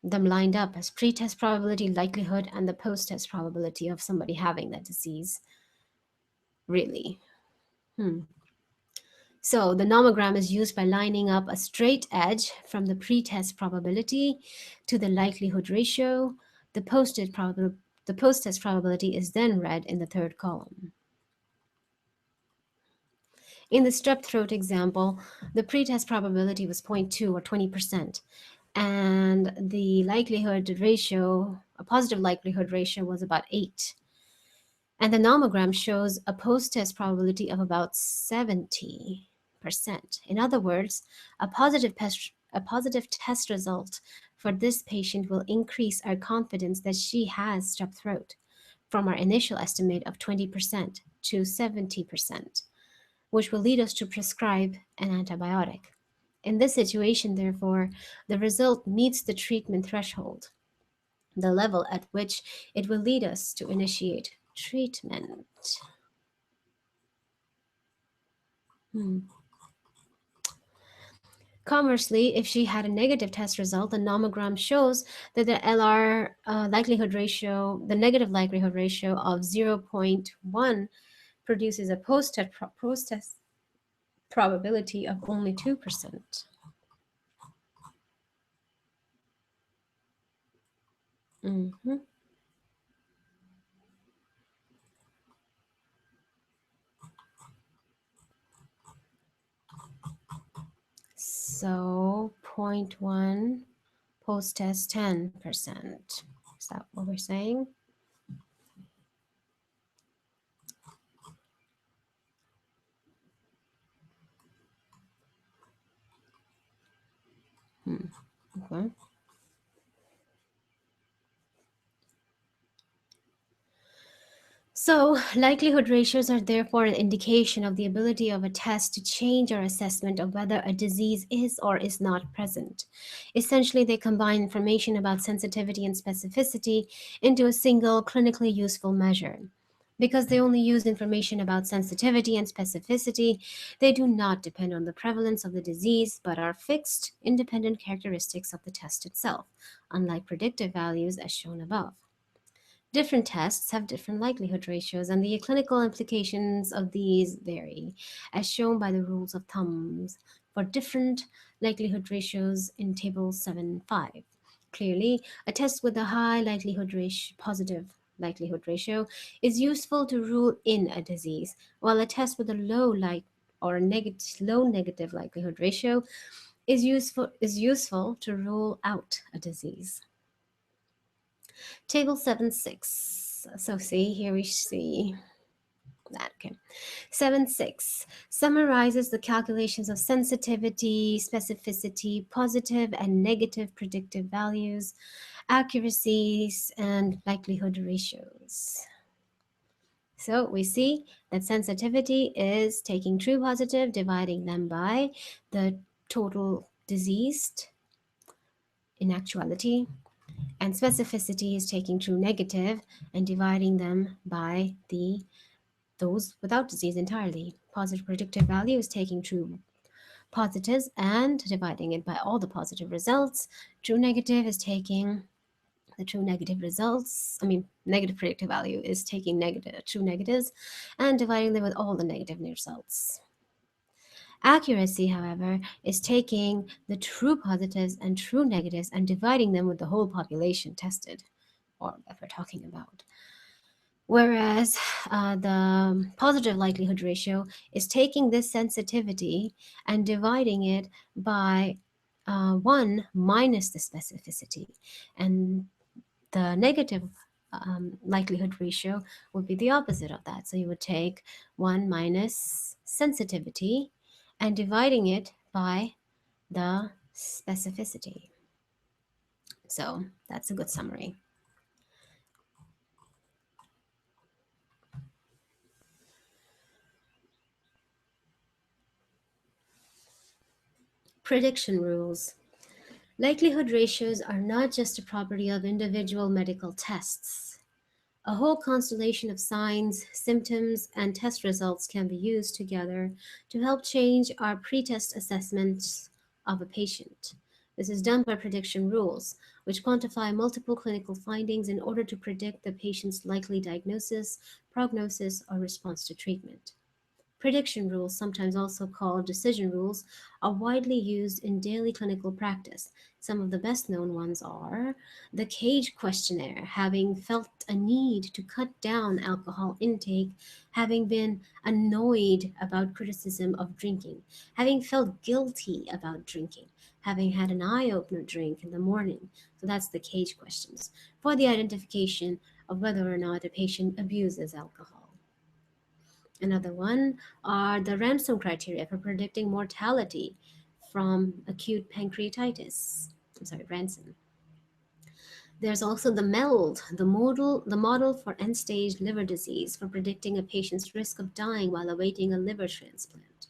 them lined up as pre-test probability, likelihood, and the post-test probability of somebody having that disease. Really. So the nomogram is used by lining up a straight edge from the pre-test probability to the likelihood ratio. The post-test probability is then read in the third column. In the strep throat example, the pretest probability was 0.2 or 20%, and the likelihood ratio, a positive likelihood ratio, was about 8. And the nomogram shows a post-test probability of about 70%. In other words, a positive test result for this patient will increase our confidence that she has strep throat from our initial estimate of 20% to 70%, which will lead us to prescribe an antibiotic. In this situation, therefore, the result meets the treatment threshold, the level at which it will lead us to initiate treatment. Conversely, if she had a negative test result, the nomogram shows that the LR likelihood ratio, the negative likelihood ratio of 0.1 produces a post-test probability of only 2%. Mm-hmm. So 0.1 post-test 10%. Is that what we're saying? Okay. So, likelihood ratios are therefore an indication of the ability of a test to change our assessment of whether a disease is or is not present. Essentially, they combine information about sensitivity and specificity into a single clinically useful measure. Because they only use information about sensitivity and specificity, they do not depend on the prevalence of the disease, but are fixed, independent characteristics of the test itself, unlike predictive values as shown above. Different tests have different likelihood ratios, and the clinical implications of these vary, as shown by the rules of thumbs for different likelihood ratios in Table 7.5. Clearly, a test with a high likelihood ratio, positive likelihood ratio, is useful to rule in a disease, while a test with a low negative likelihood ratio is useful to rule out a disease. Table 7.6. So see here we see that. Okay. 7.6 summarizes the calculations of sensitivity, specificity, positive and negative predictive values, accuracies, and likelihood ratios. So we see that sensitivity is taking true positive, dividing them by the total diseased in actuality, and specificity is taking true negative and dividing them by those without disease entirely. Positive predictive value is taking true positives and dividing it by all the positive results. True negative is taking the true negative results. Negative predictive value is taking true negatives and dividing them with all the negative results. Accuracy, however, is taking the true positives and true negatives and dividing them with the whole population tested or that we're talking about. Whereas the positive likelihood ratio is taking this sensitivity and dividing it by 1 minus the specificity. And the negative likelihood ratio would be the opposite of that. So you would take 1 minus sensitivity and dividing it by the specificity. So that's a good summary. Prediction rules. Likelihood ratios are not just a property of individual medical tests. A whole constellation of signs, symptoms, and test results can be used together to help change our pretest assessments of a patient. This is done by prediction rules, which quantify multiple clinical findings in order to predict the patient's likely diagnosis, prognosis, or response to treatment. Prediction rules, sometimes also called decision rules, are widely used in daily clinical practice. Some of the best known ones are the CAGE questionnaire, having felt a need to cut down alcohol intake, having been annoyed about criticism of drinking, having felt guilty about drinking, having had an eye opener drink in the morning. So that's the CAGE questions for the identification of whether or not a patient abuses alcohol. Another one are the ransom criteria for predicting mortality from acute pancreatitis. I'm sorry, ransom. There's also the MELD, the model for end-stage liver disease for predicting a patient's risk of dying while awaiting a liver transplant.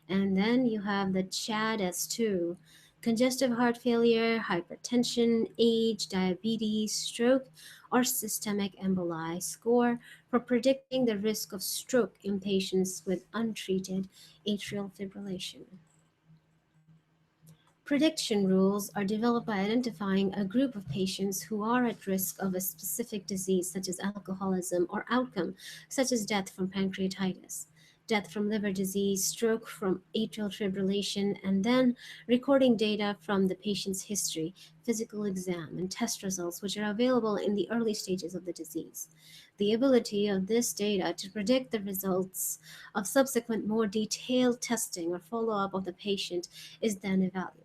And then you have the CHAD S2, congestive heart failure, hypertension, age, diabetes, stroke, or systemic emboli score for predicting the risk of stroke in patients with untreated atrial fibrillation. Prediction rules are developed by identifying a group of patients who are at risk of a specific disease, such as alcoholism, or outcome, such as death from pancreatitis, death from liver disease, stroke from atrial fibrillation, and then recording data from the patient's history, physical exam, and test results, which are available in the early stages of the disease. The ability of this data to predict the results of subsequent more detailed testing or follow up of the patient is then evaluated.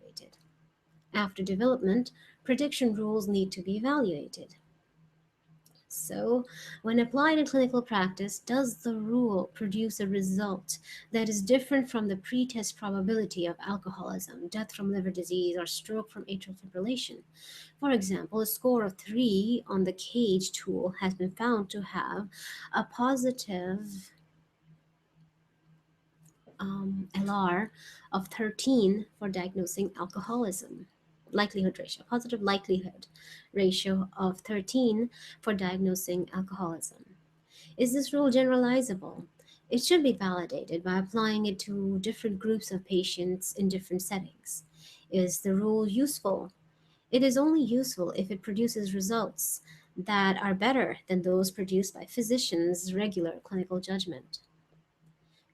After development, prediction rules need to be evaluated. So, when applied in clinical practice, does the rule produce a result that is different from the pretest probability of alcoholism, death from liver disease, or stroke from atrial fibrillation? For example, a score of 3 on the CAGE tool has been found to have a positive LR of 13 for diagnosing alcoholism. Likelihood ratio, positive likelihood ratio of 13 for diagnosing alcoholism. Is this rule generalizable? It should be validated by applying it to different groups of patients in different settings. Is the rule useful? It is only useful if it produces results that are better than those produced by physicians' regular clinical judgment.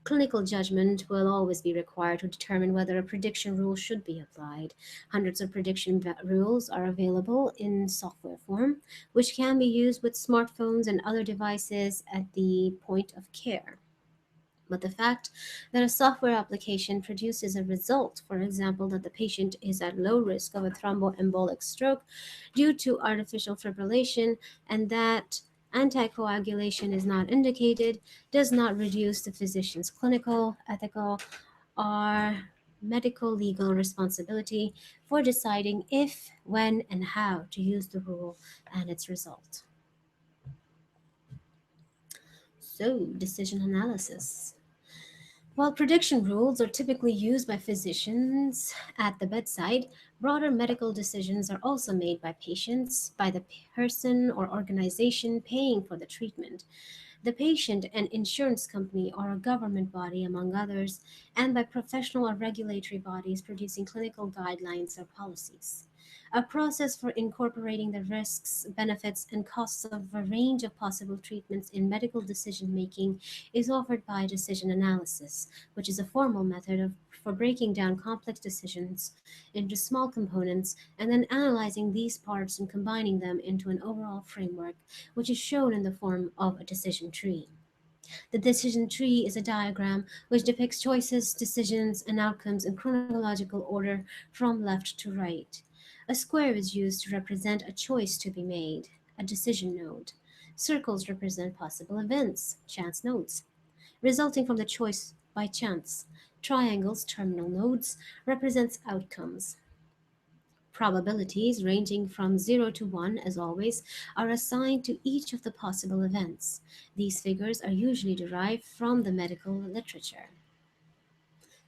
Clinical judgment will always be required to determine whether a prediction rule should be applied. Hundreds of rules are available in software form, which can be used with smartphones and other devices at the point of care. But the fact that a software application produces a result, for example, that the patient is at low risk of a thromboembolic stroke due to artificial fibrillation and that anticoagulation is not indicated, does not reduce the physician's clinical, ethical, or medical legal responsibility for deciding if, when, and how to use the rule and its result. So, decision analysis. While prediction rules are typically used by physicians at the bedside, broader medical decisions are also made by patients, by the person or organization paying for the treatment, the patient and insurance company or a government body, among others, and by professional or regulatory bodies producing clinical guidelines or policies. A process for incorporating the risks, benefits, and costs of a range of possible treatments in medical decision making is offered by decision analysis, which is a formal method for breaking down complex decisions into small components and then analyzing these parts and combining them into an overall framework, which is shown in the form of a decision tree. The decision tree is a diagram which depicts choices, decisions, and outcomes in chronological order from left to right. A square is used to represent a choice to be made, a decision node. Circles represent possible events, chance nodes, resulting from the choice by chance. Triangles, terminal nodes, represents outcomes. Probabilities, ranging from 0 to 1, as always, are assigned to each of the possible events. These figures are usually derived from the medical literature.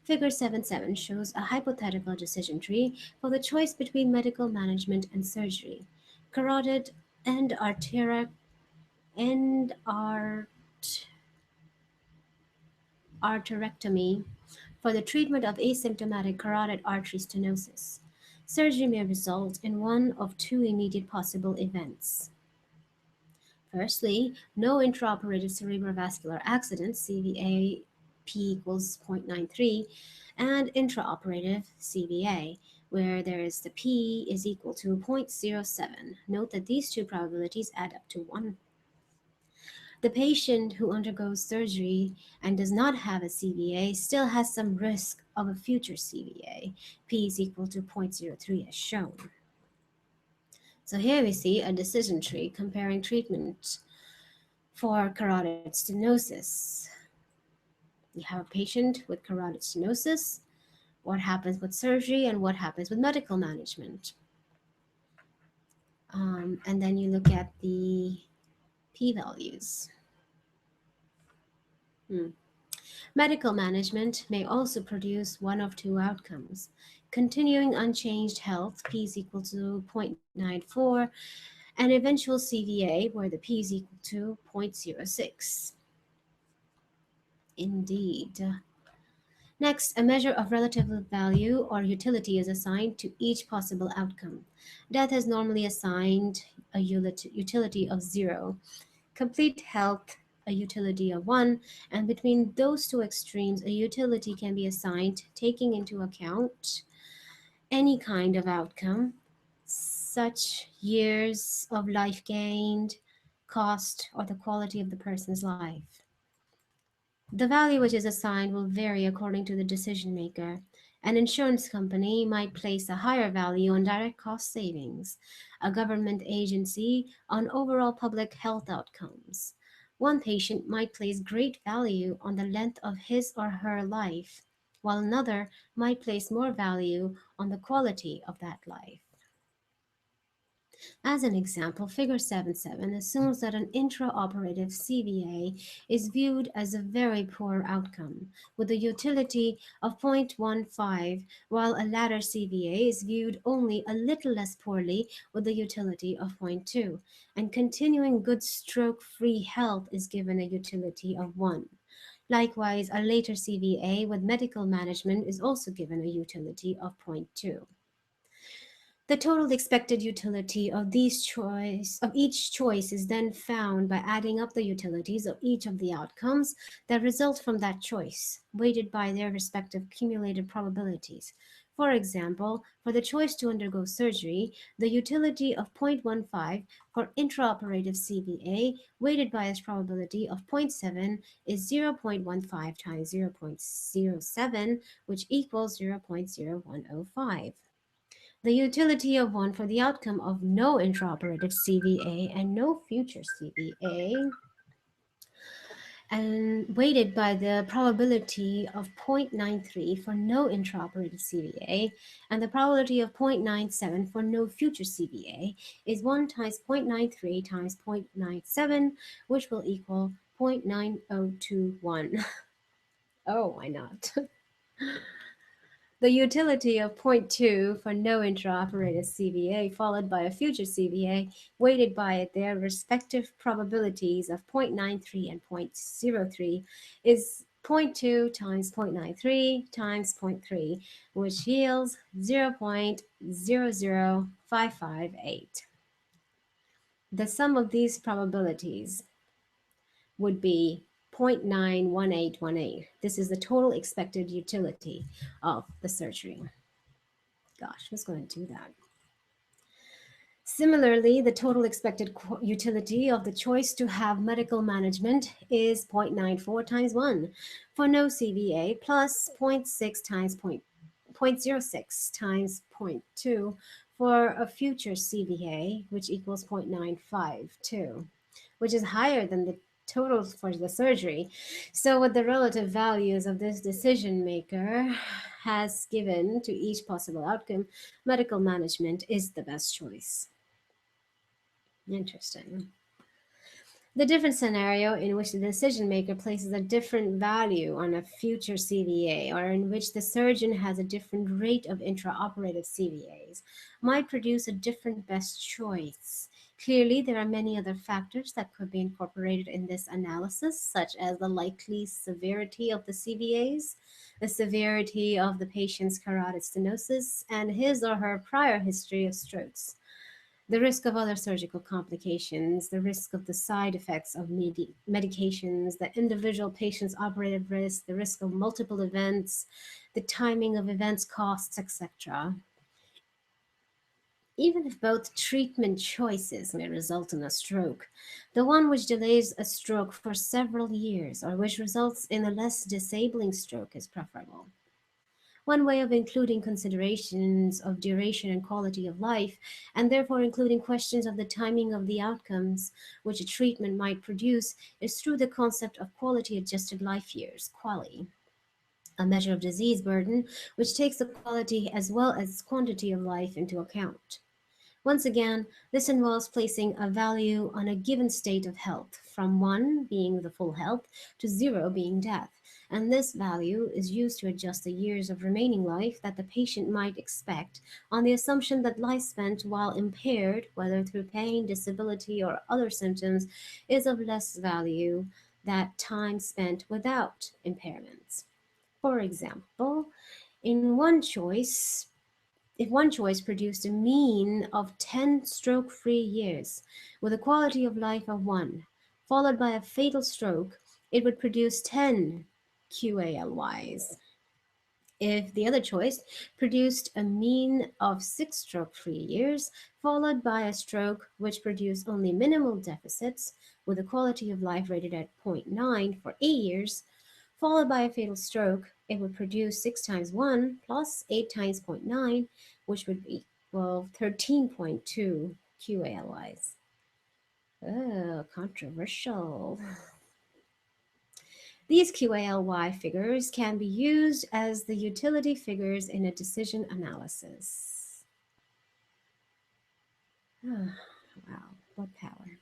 Figure 7.7 shows a hypothetical decision tree for the choice between medical management and surgery. Carotid and and arterectomy for the treatment of asymptomatic carotid artery stenosis. Surgery may result in one of two immediate possible events. Firstly, no intraoperative cerebrovascular accident, CVA P equals 0.93, and intraoperative CVA, where there is the P is equal to 0.07. Note that these two probabilities add up to 1. The patient who undergoes surgery and does not have a CVA still has some risk of a future CVA. P is equal to 0.03 as shown. So here we see a decision tree comparing treatment for carotid stenosis. You have a patient with carotid stenosis, what happens with surgery, and what happens with medical management. And then you look at the p-values. Medical management may also produce one of two outcomes. Continuing unchanged health, p is equal to 0.94, and eventual CVA, where the p is equal to 0.06. Indeed. Next, a measure of relative value or utility is assigned to each possible outcome. Death is normally assigned a utility of 0, complete health a utility of 1, and between those two extremes, a utility can be assigned taking into account any kind of outcome, such years of life gained, cost, or the quality of the person's life. The value which is assigned will vary according to the decision maker. An insurance company might place a higher value on direct cost savings, a government agency on overall public health outcomes. One patient might place great value on the length of his or her life, while another might place more value on the quality of that life. As an example, figure 7.7 assumes that an intraoperative CVA is viewed as a very poor outcome, with a utility of 0.15, while a latter CVA is viewed only a little less poorly with a utility of zero point 0.2, and continuing good stroke-free health is given a utility of 1. Likewise, a later CVA with medical management is also given a utility of zero point 0.2. The total expected utility of each choice is then found by adding up the utilities of each of the outcomes that result from that choice, weighted by their respective cumulative probabilities. For example, for the choice to undergo surgery, the utility of 0.15 for intraoperative CVA weighted by its probability of zero point 0.7 is 0.15 times 0.07, which equals 0.0105. The utility of one for the outcome of no intraoperative CVA and no future CVA, and weighted by the probability of 0.93 for no intraoperative CVA and the probability of 0.97 for no future CVA, is 1 times 0.93 times 0.97, which will equal 0.9021. Oh, why not? The utility of zero point 0.2 for no intraoperative CVA followed by a future CVA weighted by their respective probabilities of 0.93 and 0.03 is zero point 0.2 times 0.93 times zero point 0.3, which yields 0.00558. The sum of these probabilities would be 0.91818. This is the total expected utility of the surgery. Gosh, who's going to do that? Similarly, the total expected utility of the choice to have medical management is 0.94 times 1 for no CVA plus zero point 0.6 times zero point 0.06 times zero point 0.2 for a future CVA, which equals 0.952, which is higher than the total for the surgery. So, with the relative values of this decision maker has given to each possible outcome, medical management is the best choice. Interesting. The different scenario in which the decision maker places a different value on a future CVA or in which the surgeon has a different rate of intraoperative CVAs might produce a different best choice. Clearly, there are many other factors that could be incorporated in this analysis, such as the likely severity of the CVAs, the severity of the patient's carotid stenosis, and his or her prior history of strokes, the risk of other surgical complications, the risk of the side effects of medications, the individual patient's operative risk, the risk of multiple events, the timing of events, costs, etc. Even if both treatment choices may result in a stroke, the one which delays a stroke for several years or which results in a less disabling stroke is preferable. One way of including considerations of duration and quality of life, and therefore including questions of the timing of the outcomes which a treatment might produce, is through the concept of quality adjusted life years, QALY, a measure of disease burden which takes the quality as well as quantity of life into account. Once again, this involves placing a value on a given state of health, from 1 being the full health to 0 being death, and this value is used to adjust the years of remaining life that the patient might expect on the assumption that life spent while impaired, whether through pain, disability, or other symptoms, is of less value than time spent without impairments. For example, in one choice, if one choice produced a mean of 10 stroke free years with a quality of life of 1, followed by a fatal stroke, it would produce 10 QALYs. If the other choice produced a mean of 6 stroke free years, followed by a stroke which produced only minimal deficits with a quality of life rated at zero point 0.9 for 8 years, followed by a fatal stroke, it would produce 6 times 1 plus 8 times zero point 0.9, which would equal 13.2 QALYs. Oh, controversial. These QALY figures can be used as the utility figures in a decision analysis. Oh, wow, what power.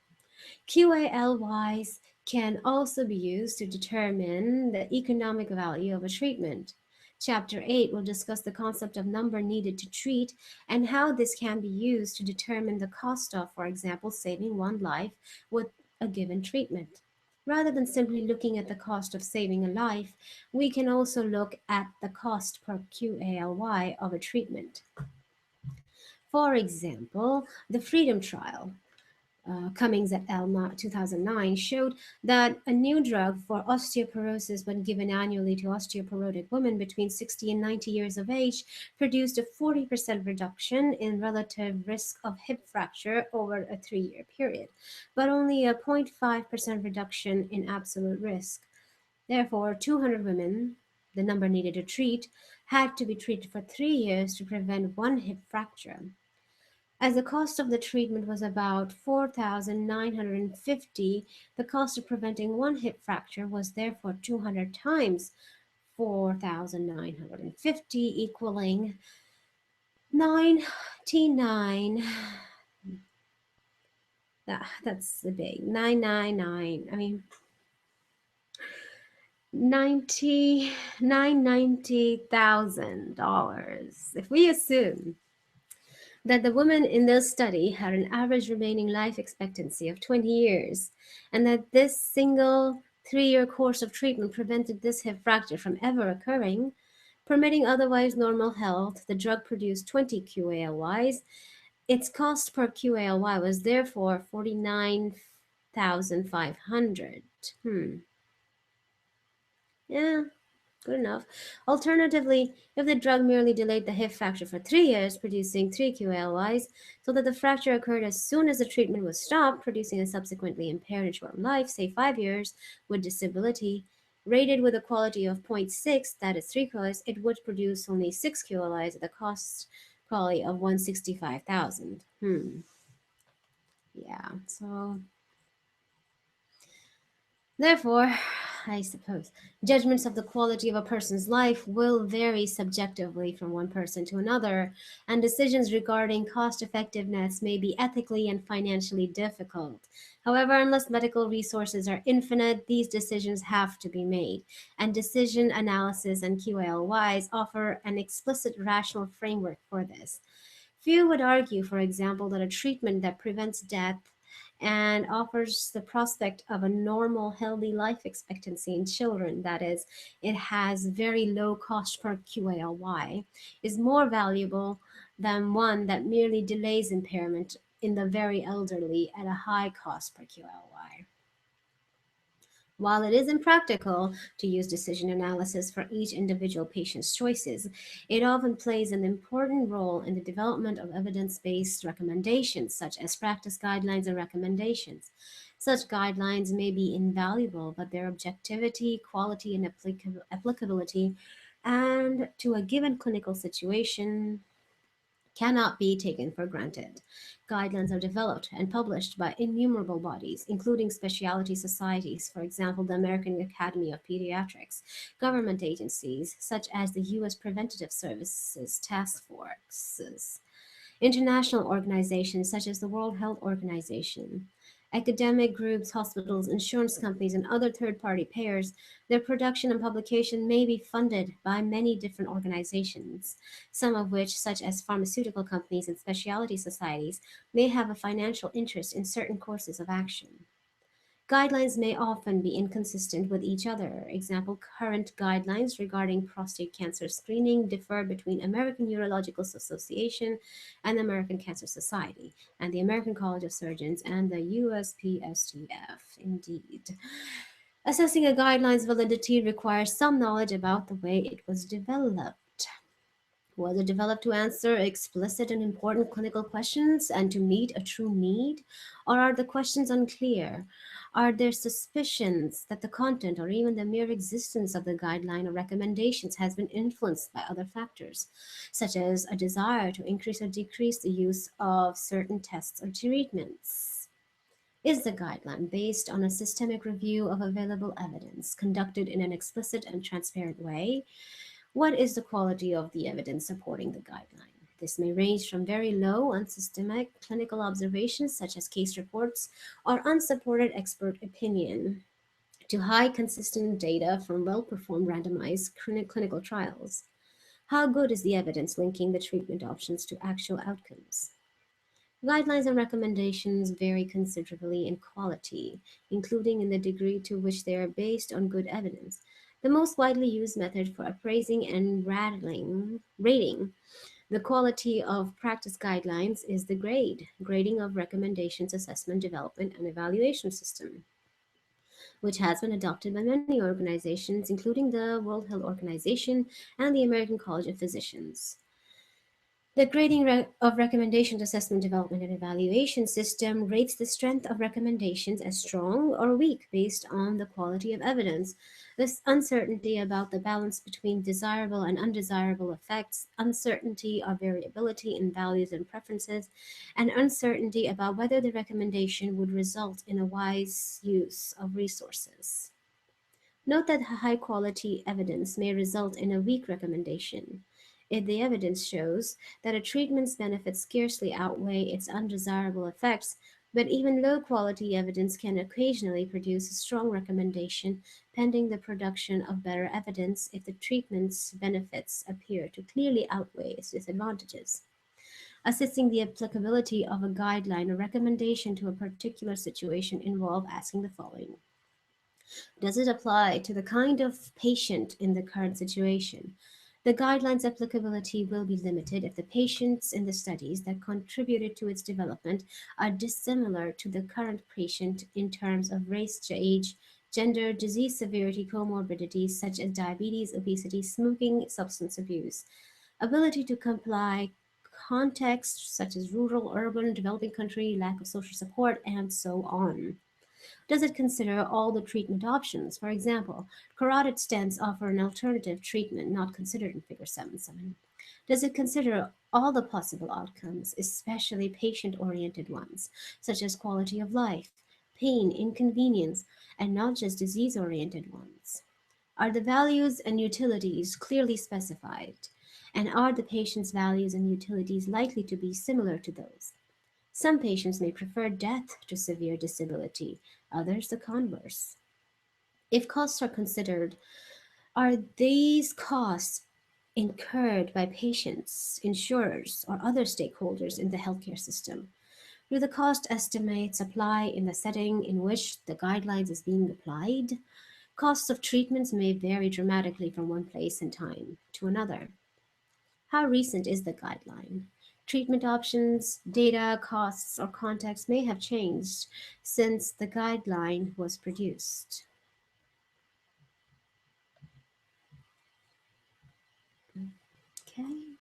QALYs can also be used to determine the economic value of a treatment. Chapter 8 will discuss the concept of number needed to treat and how this can be used to determine the cost of, for example, saving one life with a given treatment. Rather than simply looking at the cost of saving a life, we can also look at the cost per QALY of a treatment. For example, the Freedom Trial, Cummings et al. 2009, showed that a new drug for osteoporosis, when given annually to osteoporotic women between 60 and 90 years of age, produced a 40% reduction in relative risk of hip fracture over a 3 year period, but only a 0.5% reduction in absolute risk. Therefore, 200 women, the number needed to treat, had to be treated for 3 years to prevent one hip fracture. As the cost of the treatment was about 4,950, the cost of preventing one hip fracture was therefore 200 times 4,950, equaling 99. That's the big 999. I mean, 90,000 dollars. If we assume that the woman in this study had an average remaining life expectancy of 20 years, and that this single 3 year course of treatment prevented this hip fracture from ever occurring, permitting otherwise normal health, the drug produced 20 QALYs. Its cost per QALY was therefore 49,500. Yeah, good enough. Alternatively, if the drug merely delayed the hip fracture for 3 years, producing 3 QLYs, so that the fracture occurred as soon as the treatment was stopped, producing a subsequently impaired and shortened life, say 5 years, with disability, rated with a quality of zero point 0.6, that is 3 QLYs, it would produce only 6 QLYs at the cost probably of 165,000. Yeah, so therefore, I suppose, judgments of the quality of a person's life will vary subjectively from one person to another, and decisions regarding cost effectiveness may be ethically and financially difficult. However, unless medical resources are infinite, these decisions have to be made, and decision analysis and QALYs offer an explicit rational framework for this. Few would argue, for example, that a treatment that prevents death and offers the prospect of a normal, healthy life expectancy in children, that is, it has very low cost per QALY, is more valuable than one that merely delays impairment in the very elderly at a high cost per QLY. While it is impractical to use decision analysis for each individual patient's choices, it often plays an important role in the development of evidence based recommendations, such as practice guidelines and recommendations. Such guidelines may be invaluable, but their objectivity, quality, and applicability and to a given clinical situation cannot be taken for granted. Guidelines are developed and published by innumerable bodies, including specialty societies, for example, the American Academy of Pediatrics, government agencies such as the U.S. Preventative Services Task Forces, international organizations such as the World Health Organization, academic groups, hospitals, insurance companies, and other third party payers. Their production and publication may be funded by many different organizations, some of which, such as pharmaceutical companies and specialty societies, may have a financial interest in certain courses of action. Guidelines may often be inconsistent with each other. Example, current guidelines regarding prostate cancer screening differ between American Urological Association and the American Cancer Society, and the American College of Surgeons and the USPSTF. Indeed. Assessing a guideline's validity requires some knowledge about the way it was developed. Was it developed to answer explicit and important clinical questions and to meet a true need? Or are the questions unclear? Are there suspicions that the content or even the mere existence of the guideline or recommendations has been influenced by other factors, such as a desire to increase or decrease the use of certain tests or treatments? Is the guideline based on a systemic review of available evidence conducted in an explicit and transparent way? What is the quality of the evidence supporting the guideline? This may range from very low, unsystematic clinical observations, such as case reports or unsupported expert opinion, to high, consistent data from well performed randomized clinical trials. How good is the evidence linking the treatment options to actual outcomes? Guidelines and recommendations vary considerably in quality, including in the degree to which they are based on good evidence. The most widely used method for appraising and rating The quality of practice guidelines is the grading of recommendations, assessment, development, and evaluation system, which has been adopted by many organizations, including the World Health Organization and the American College of Physicians. The of recommendations, assessment, development, and evaluation system rates the strength of recommendations as strong or weak based on the quality of evidence. This uncertainty about the balance between desirable and undesirable effects, uncertainty or variability in values and preferences, and uncertainty about whether the recommendation would result in a wise use of resources. Note that high quality evidence may result in a weak recommendation. If the evidence shows that a treatment's benefits scarcely outweigh its undesirable effects, but even low quality evidence can occasionally produce a strong recommendation pending the production of better evidence if the treatment's benefits appear to clearly outweigh its disadvantages. Assessing the applicability of a guideline or recommendation to a particular situation involve asking the following: does it apply to the kind of patient in the current situation? The guidelines' applicability will be limited if the patients in the studies that contributed to its development are dissimilar to the current patient in terms of race, age, gender, disease severity, comorbidities such as diabetes, obesity, smoking, substance abuse, ability to comply, context such as rural, urban, developing country, lack of social support, and so on. Does it consider all the treatment options? For example, carotid stents offer an alternative treatment not considered in Figure 7.7. Does it consider all the possible outcomes, especially patient oriented ones, such as quality of life, pain, inconvenience, and not just disease oriented ones? Are the values and utilities clearly specified? And are the patient's values and utilities likely to be similar to those? Some patients may prefer death to severe disability, others the converse. If costs are considered, are these costs incurred by patients, insurers, or other stakeholders in the healthcare system? Do the cost estimates apply in the setting in which the guidelines is being applied? Costs of treatments may vary dramatically from one place and time to another. How recent is the guideline? Treatment options, data, costs, or context may have changed since the guideline was produced. Okay.